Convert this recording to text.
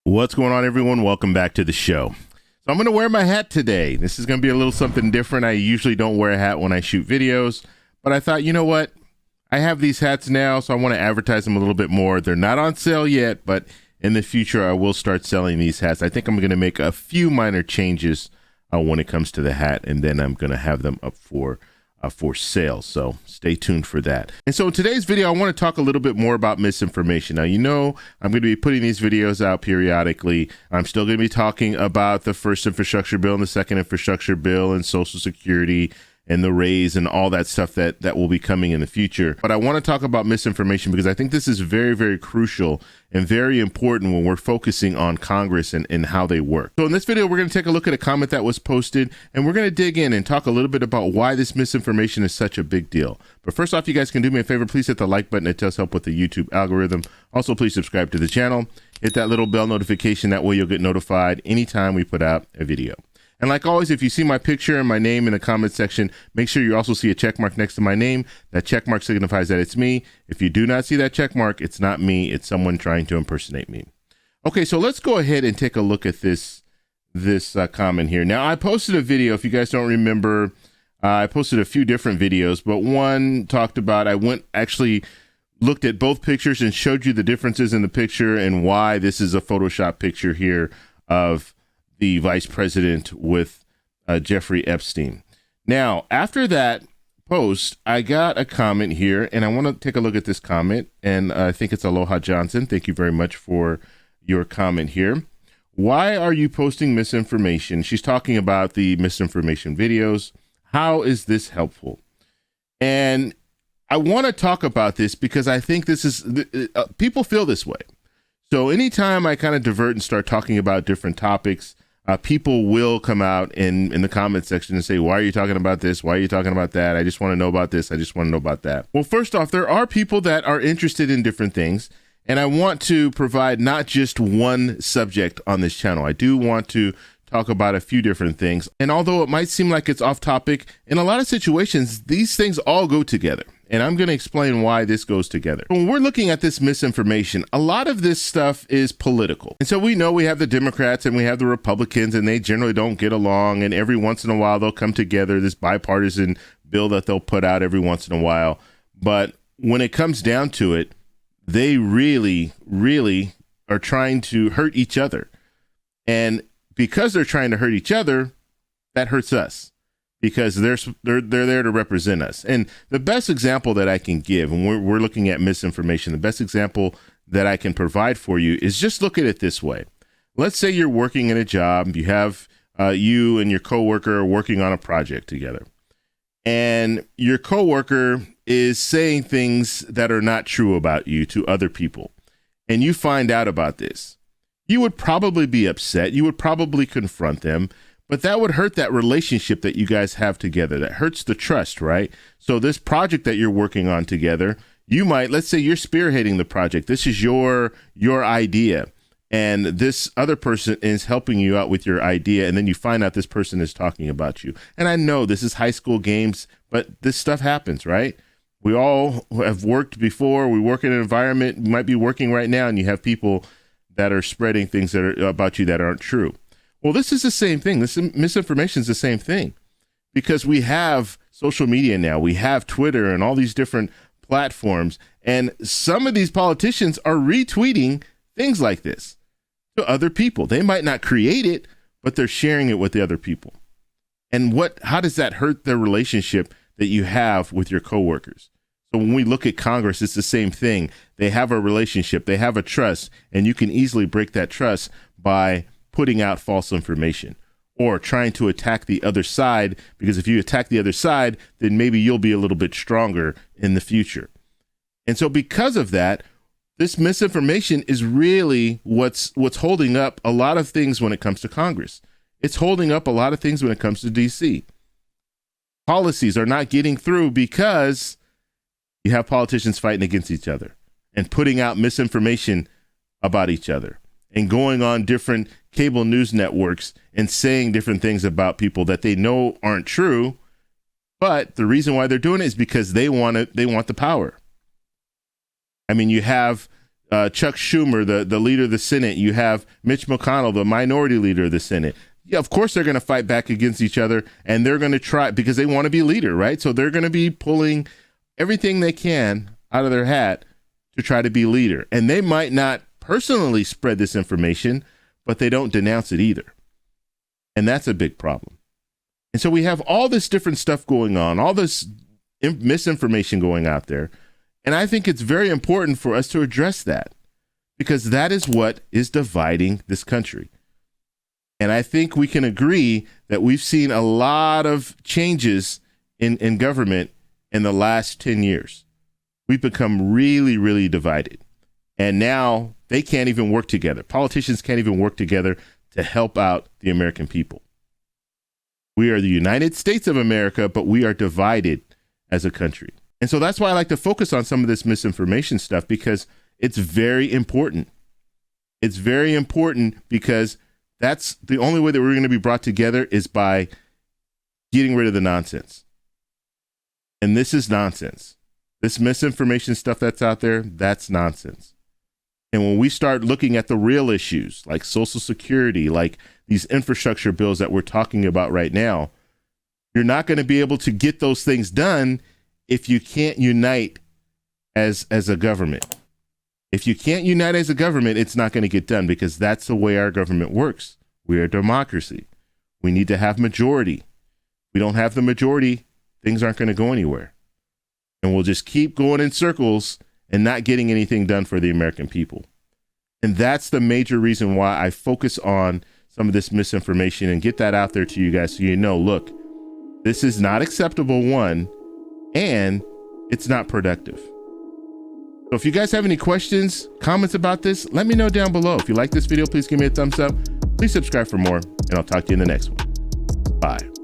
What's going on, everyone? Welcome back to the show. So I'm going to wear my hat today. This is going to be a little something different. I usually don't wear a hat when I shoot videos, but I thought, you know what? I have these hats now, so I want to advertise them a little bit more. They're not on sale yet, but in the future, I will start selling these hats. I think I'm going to make a few minor changes when it comes to the hat, and then I'm going to have them up for sale. So stay tuned for that. And so in today's video, I want to talk a little bit more about misinformation. Now, you know, I'm going to be putting these videos out periodically. I'm still going to be talking about the first infrastructure bill and the second infrastructure bill and Social Security and the raise and all that stuff that will be coming in the future. But I want to talk about misinformation because I think this is very, very crucial and very important when we're focusing on Congress and how they work. So in this video, we're going to take a look at a comment that was posted, and we're going to dig in and talk a little bit about why this misinformation is such a big deal. But first off, you guys can do me a favor. Please hit the like button. It does help with the YouTube algorithm. Also, please subscribe to the channel. Hit that little bell notification. That way you'll get notified anytime we put out a video. And like always, if you see my picture and my name in the comment section, make sure you also see a check mark next to my name. That check mark signifies that it's me. If you do not see that check mark, it's not me. It's someone trying to impersonate me. Okay, so let's go ahead and take a look at this comment here. Now, I posted a video. If you guys don't remember, I posted a few different videos, but one talked about, actually looked at both pictures and showed you the differences in the picture and why this is a Photoshop picture here of the vice president with Jeffrey Epstein. Now, after that post, I got a comment here, and I want to take a look at this comment, and I think it's Aloha Johnson. Thank you very much for your comment here. Why are you posting misinformation? She's talking about the misinformation videos. How is this helpful? And I want to talk about this because I think this is, people feel this way. So anytime I kind of divert and start talking about different topics, people will come out in the comment section and say, why are you talking about this? Why are you talking about that? I just want to know about this. I just want to know about that. Well, first off, there are people that are interested in different things, and I want to provide not just one subject on this channel. I do want to talk about a few different things. And although it might seem like it's off topic, in a lot of situations, these things all go together. And I'm going to explain why this goes together. When we're looking at this misinformation, a lot of this stuff is political. And so we know we have the Democrats and we have the Republicans, and they generally don't get along. And every once in a while, they'll come together, this bipartisan bill that they'll put out every once in a while. But when it comes down to it, they really, really are trying to hurt each other. And because they're trying to hurt each other, that hurts us, because they're there to represent us. And the best example that I can give, and we're looking at misinformation, the best example that I can provide for you is just look at it this way. Let's say you're working in a job, you have you and your coworker are working on a project together, and your coworker is saying things that are not true about you to other people, and you find out about this. You would probably be upset. You would probably confront them, but that would hurt that relationship that you guys have together. That hurts the trust, right? So this project that you're working on together, you might, let's say you're spearheading the project. This is your idea, and this other person is helping you out with your idea, and then you find out this person is talking about you. And I know this is high school games, but this stuff happens, right? We all have worked before. We work in an environment, you might be working right now, and you have people that are spreading things that are about you that aren't true. Well, this is the same thing. This misinformation is the same thing, because we have social media now. We have Twitter and all these different platforms, and some of these politicians are retweeting things like this to other people. They might not create it, but they're sharing it with the other people. And how does that hurt the relationship that you have with your coworkers? So when we look at Congress, it's the same thing. They have a relationship, they have a trust, and you can easily break that trust by putting out false information or trying to attack the other side, because if you attack the other side, then maybe you'll be a little bit stronger in the future. And so because of that, this misinformation is really what's holding up a lot of things when it comes to Congress. It's holding up a lot of things when it comes to DC. Policies are not getting through because you have politicians fighting against each other and putting out misinformation about each other and going on different cable news networks and saying different things about people that they know aren't true. But the reason why they're doing it is because they want the power. I mean, you have Chuck Schumer, the leader of the Senate. You have Mitch McConnell, the minority leader of the Senate. Yeah, of course they're going to fight back against each other, and they're going to try because they want to be leader, right? So they're going to be pulling everything they can out of their hat to try to be leader. And they might not personally spread this information, but they don't denounce it either. And that's a big problem. And so we have all this different stuff going on, all this misinformation going out there. And I think it's very important for us to address that because that is what is dividing this country. And I think we can agree that we've seen a lot of changes in government in the last 10 years. We've become really, really divided. And now they can't even work together. Politicians can't even work together to help out the American people. We are the United States of America, but we are divided as a country. And so that's why I like to focus on some of this misinformation stuff because it's very important. It's very important because that's the only way that we're going to be brought together is by getting rid of the nonsense. And this is nonsense. This misinformation stuff that's out there, that's nonsense. And when we start looking at the real issues like Social Security, like these infrastructure bills that we're talking about right now, you're not going to be able to get those things done if you can't unite as a government. If you can't unite as a government, it's not going to get done because that's the way our government works. We are a democracy. We need to have majority. We don't have the majority, things aren't going to go anywhere. And we'll just keep going in circles and not getting anything done for the American people. And that's the major reason why I focus on some of this misinformation and get that out there to you guys so you know, look, this is not acceptable, one, and it's not productive. So if you guys have any questions, comments about this, let me know down below. If you like this video, please give me a thumbs up. Please subscribe for more, and I'll talk to you in the next one. Bye.